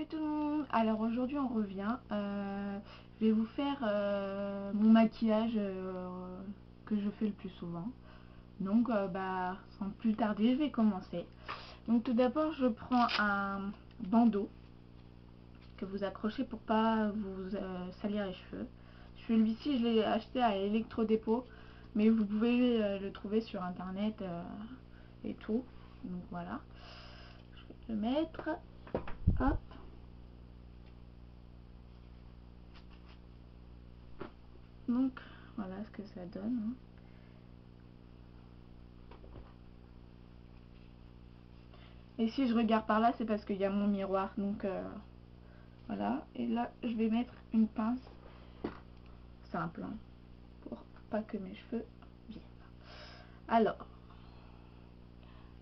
tout le monde. Alors aujourd'hui on revient. Je vais vous faire mon maquillage que je fais le plus souvent. Donc sans plus tarder, je vais commencer. Donc tout d'abord, je prends un bandeau que vous accrochez pour pas vous salir les cheveux. Celui-ci, je l'ai acheté à Electrodépôt, mais vous pouvez le trouver sur internet et tout. Donc voilà. Je vais le mettre. Hop. Donc voilà ce que ça donne. Et si je regarde par là, c'est parce qu'il y a mon miroir. Donc voilà. Et là, je vais mettre une pince simple pour pas que mes cheveux viennent. Alors,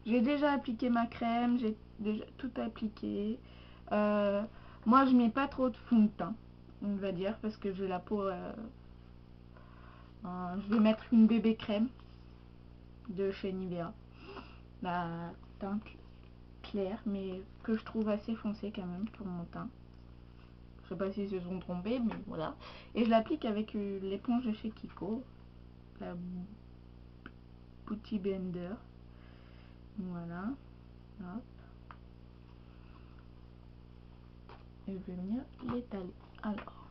j'ai déjà appliqué ma crème, j'ai déjà tout appliqué. Moi, je mets pas trop de fond de teint, on va dire, parce que j'ai la peau. Je vais mettre une bébé crème de chez Nivea, la teinte clair, mais que je trouve assez foncé quand même pour mon teint. Je sais pas s'ils se sont trompés, mais voilà. Et je l'applique avec l'éponge de chez Kiko, la Beauty Blender. Voilà. Hop. Et je vais venir l'étaler. Alors.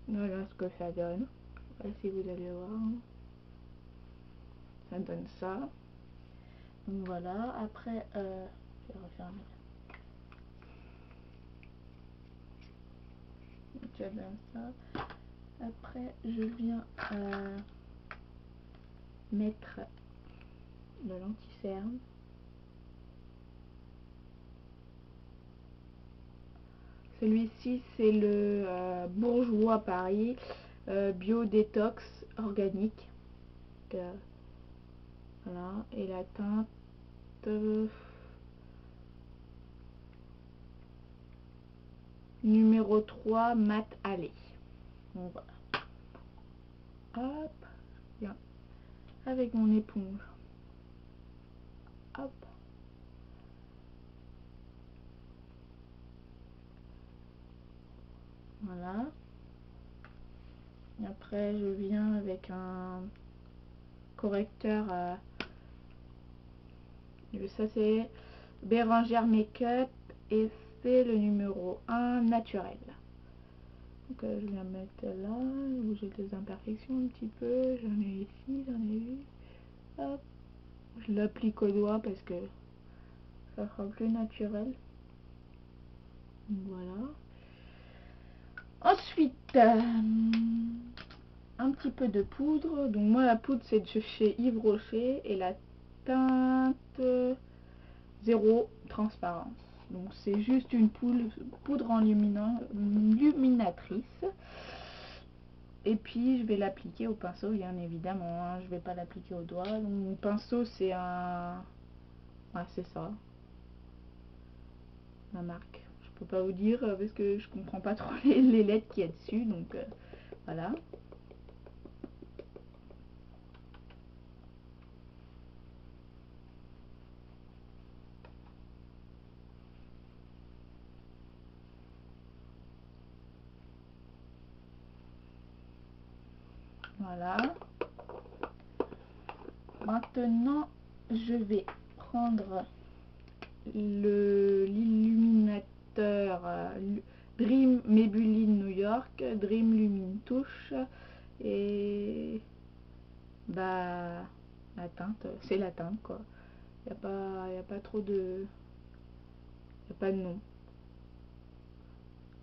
Voilà ce que ça donne. Je sais pas si vous allez voir. Ça donne ça. Donc voilà. Après, je vais refermer. Ça donne ça. Après, je viens mettre le l'anti-cerne. Celui-ci, c'est le Bourjois Paris Bio Détox Organique. Voilà. Et la teinte numéro 3 mat allé. Donc voilà. Hop. Bien. Avec mon éponge. Hop. Voilà. Et après, je viens avec un correcteur. Ça, c'est Bérangère Make-up et c'est le numéro 1 naturel. Donc, je viens mettre là où j'ai des imperfections un petit peu. J'en ai ici, j'en ai eu. Hop. Je l'applique au doigt parce que ça sera plus naturel. Voilà. Ensuite, un petit peu de poudre. Donc moi la poudre c'est de chez Yves Rocher et la teinte zéro transparence. Donc c'est juste une poudre luminatrice. Et puis je vais l'appliquer au pinceau bien évidemment. Hein. Je vais pas l'appliquer au doigt. Donc mon pinceau c'est un... Ouais, c'est ça. La marque. Je peux pas vous dire parce que je comprends pas trop les lettres qu'il y a dessus. Donc voilà. Voilà. Maintenant, je vais prendre l'illuminateur Dream Maybelline New York, Dream Lumine Touche et la teinte, c'est la teinte quoi. Y a pas trop de, y a pas de nom.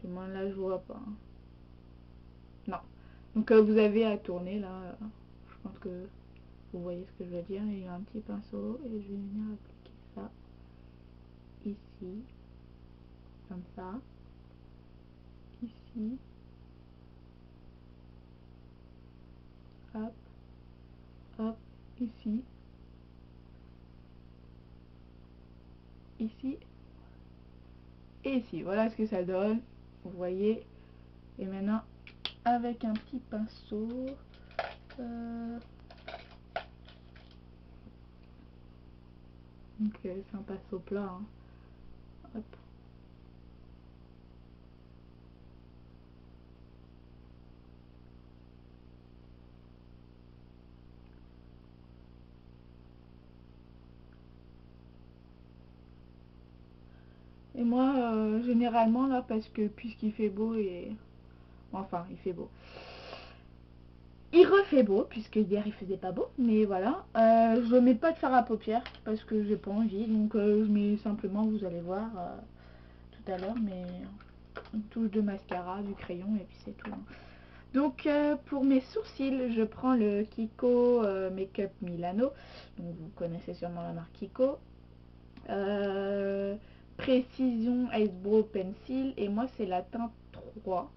Du moins là je vois pas. Hein. Non. Donc vous avez à tourner là. Je pense que vous voyez ce que je veux dire. Il y a un petit pinceau et je vais venir appliquer ça ici, comme ça, ici, hop, hop, ici, ici et ici. Voilà ce que ça donne, vous voyez. Et maintenant avec un petit pinceau, donc c'est un pinceau plat, hein. Hop. Et moi généralement là, parce que puisqu'il fait beau et enfin il fait beau, il refait beau, puisque hier il faisait pas beau, mais voilà, je mets pas de fard à paupières parce que j'ai pas envie, donc je mets simplement, vous allez voir tout à l'heure, mais une touche de mascara, du crayon et puis c'est tout, hein. Donc pour mes sourcils, je prends le Kiko Make-up Milano, donc vous connaissez sûrement la marque Kiko, Précision Eyebrow Pencil, et moi c'est la teinte 3,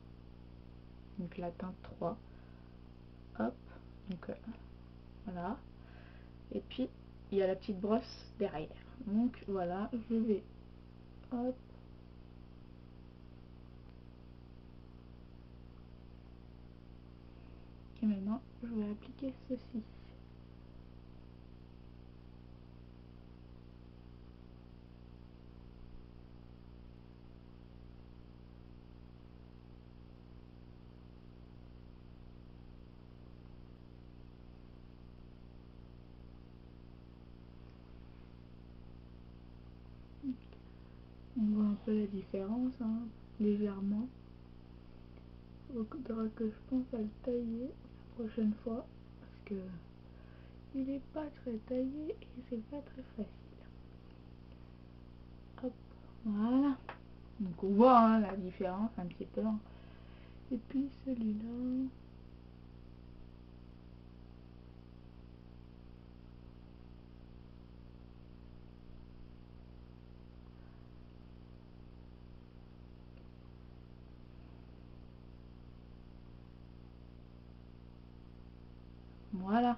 donc la teinte 3, hop, donc voilà. Et puis il y a la petite brosse derrière. Donc voilà, je vais hop. Et maintenant je vais appliquer ceci. On voit un peu la différence, hein, légèrement. Il faudra que je pense à le tailler la prochaine fois, parce que il est pas très taillé et c'est pas très facile. Hop, voilà. Donc on voit hein, la différence un petit peu, hein. Et puis celui-là. Voilà.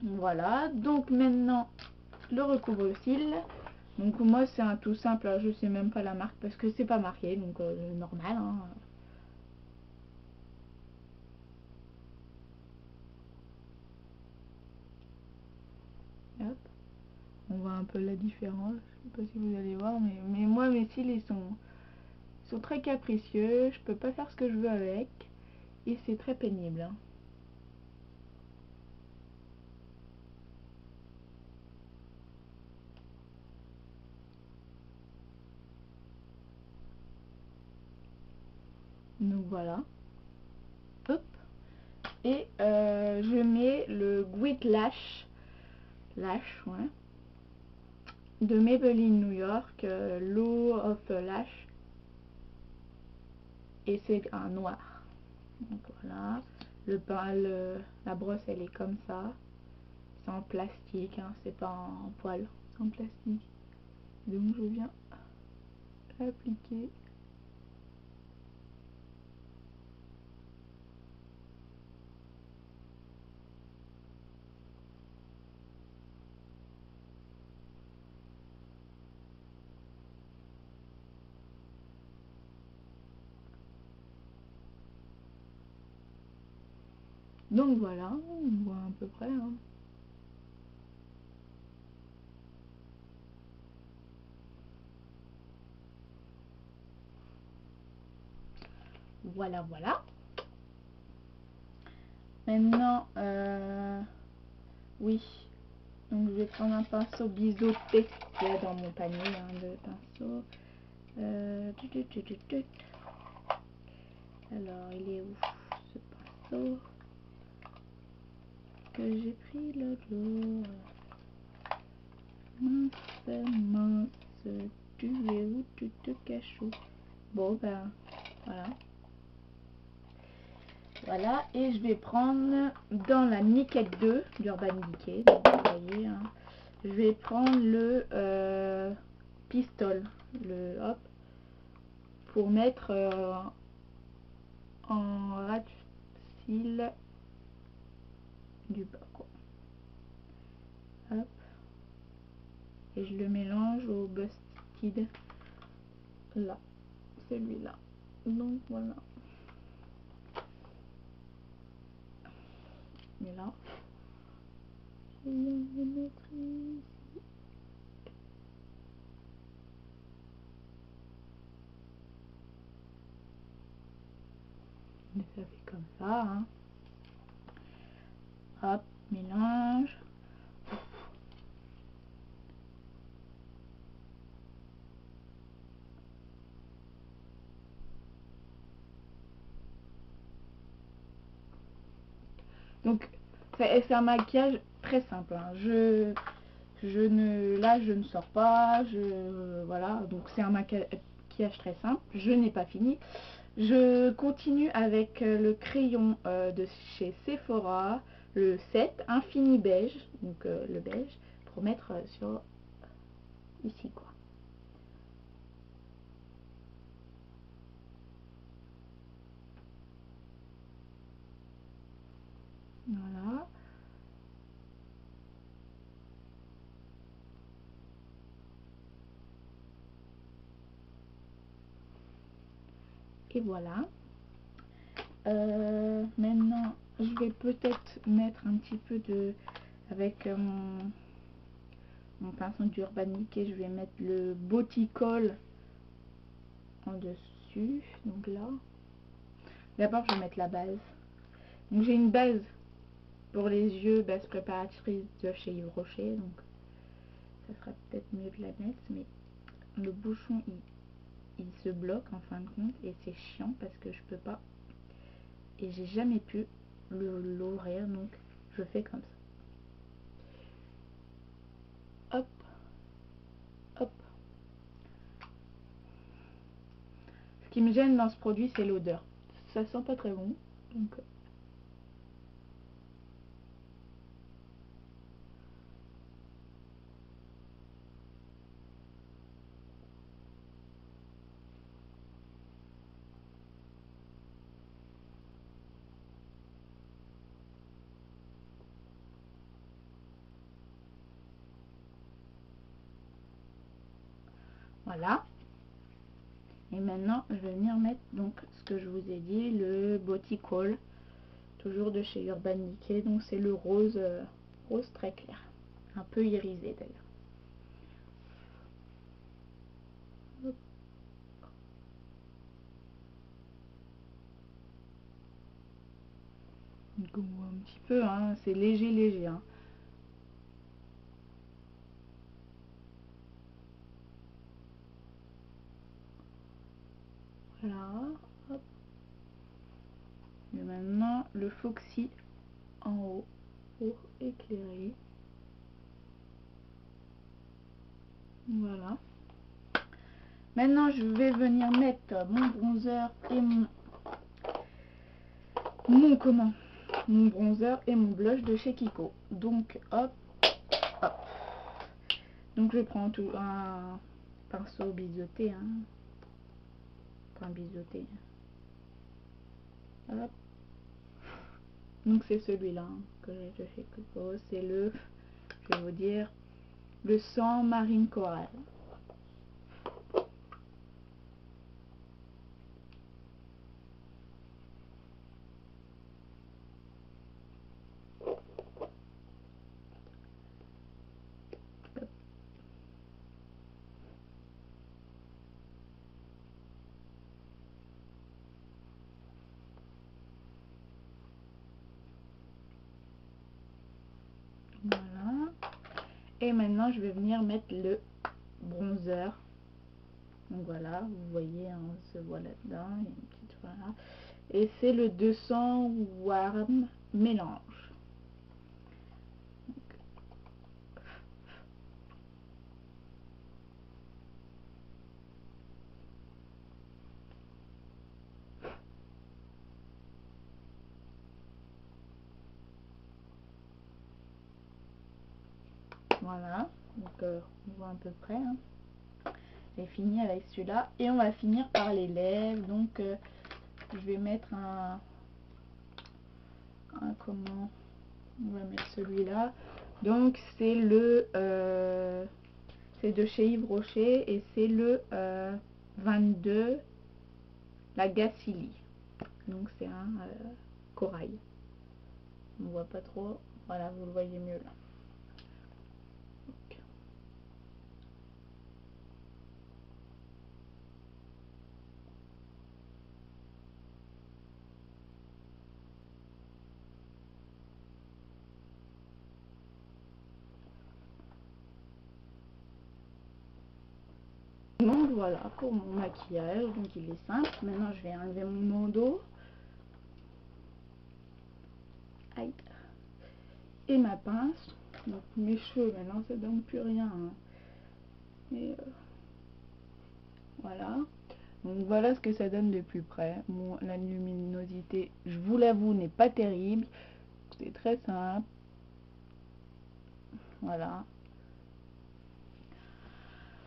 Voilà, donc maintenant le recouvre-cils. Donc moi c'est un tout simple, alors je sais même pas la marque parce que c'est pas marqué, donc normal, hein. Hop. On voit un peu la différence, je sais pas si vous allez voir, mais moi mes cils ils sont très capricieux, je peux pas faire ce que je veux avec et c'est très pénible, hein. Donc voilà, hop. Et je mets le Grit Lash, ouais, de Maybelline New York, Low of Lash, et c'est un noir. Donc voilà, la brosse elle est comme ça, c'est en plastique, hein, c'est pas en poil, c'est en plastique. Donc je viens appliquer. Donc voilà, on voit à peu près, hein. Voilà, voilà. Maintenant, oui, donc je vais prendre un pinceau biseauté qu'il y a dans mon panier hein, de pinceaux. Alors, il est où ce pinceau que j'ai pris l'autre jour? Mince, tu es où, tu te caches où? Bon, ben, voilà. Voilà, et je vais prendre dans la Niket 2 d'Urban Decay, donc vous voyez, hein, je vais prendre le pistol, le hop, pour mettre en ras de cils du bas, quoi. Hop. Et je le mélange au Busted, là, celui-là. Donc voilà. Et là, je viens de mettre ici. Et ça fait comme ça, hein. Hop, mélange. Donc c'est un maquillage très simple, hein. Là je ne sors pas, voilà, donc c'est un maquillage très simple. Je n'ai pas fini. Je continue avec le crayon de chez Sephora, le 7 Infini Beige, donc le beige, pour mettre sur ici, quoi. Voilà. Et voilà. Maintenant, je vais peut-être mettre un petit peu de... Avec mon pinceau d'Urban Decay, je vais mettre le Boticole en dessus. Donc là. D'abord, je vais mettre la base. Donc j'ai une base pour les yeux, base préparatrice de chez Yves Rocher. Donc ça sera peut-être mieux de la mettre. Mais le bouchon, il se bloque en fin de compte. Et c'est chiant parce que je peux pas. Et j'ai jamais pu l'ouvrir. Donc je fais comme ça. Hop. Hop. Ce qui me gêne dans ce produit, c'est l'odeur. Ça sent pas très bon. Donc voilà. Et maintenant, je vais venir mettre donc ce que je vous ai dit, le Boticole, toujours de chez Urban Decay. Donc c'est le rose, rose très clair, un peu irisé d'ailleurs. Donc, un petit peu, hein, c'est léger, léger. Hein. Voilà. Hop. Et maintenant, le Foxy en haut pour éclairer. Voilà. Maintenant, je vais venir mettre mon bronzer et mon bronzer et mon blush de chez Kiko. Donc, hop, hop. Donc, je prends tout un pinceau biseauté, hein. Enfin, biseauté. Hop. Donc, c'est celui-là, hein, que j'ai de chez Kiko. C'est le, je vais vous dire, le sang marine corail. Voilà. Et maintenant, je vais venir mettre le bronzer. Donc voilà, vous voyez, hein, on se voit là-dedans. Voilà. Et c'est le 200 Warm Mélange. Voilà, donc on voit à peu près, hein. J'ai fini avec celui-là et on va finir par les lèvres. Donc je vais mettre comment on va mettre celui-là. Donc c'est c'est de chez Yves Rocher et c'est le 22, la Gacilly. Donc c'est un corail. On voit pas trop, voilà, vous le voyez mieux là. Donc voilà pour mon maquillage, donc il est simple. Maintenant je vais enlever mon bandeau. Aïe. Et ma pince. Donc mes cheveux maintenant ça donne plus rien, hein. Et voilà. Donc voilà ce que ça donne de plus près. Bon, la luminosité, je vous l'avoue, n'est pas terrible. C'est très simple. Voilà.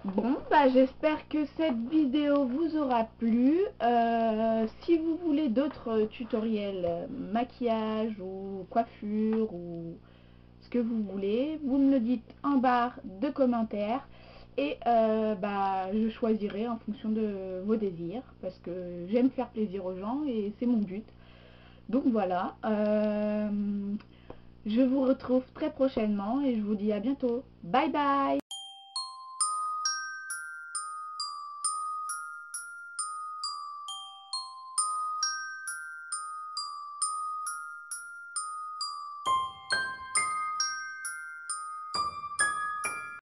Bon, bah j'espère que cette vidéo vous aura plu. Si vous voulez d'autres tutoriels maquillage ou coiffure ou ce que vous voulez, vous me le dites en barre de commentaires et bah je choisirai en fonction de vos désirs parce que j'aime faire plaisir aux gens et c'est mon but. Donc voilà, je vous retrouve très prochainement et je vous dis à bientôt. Bye bye!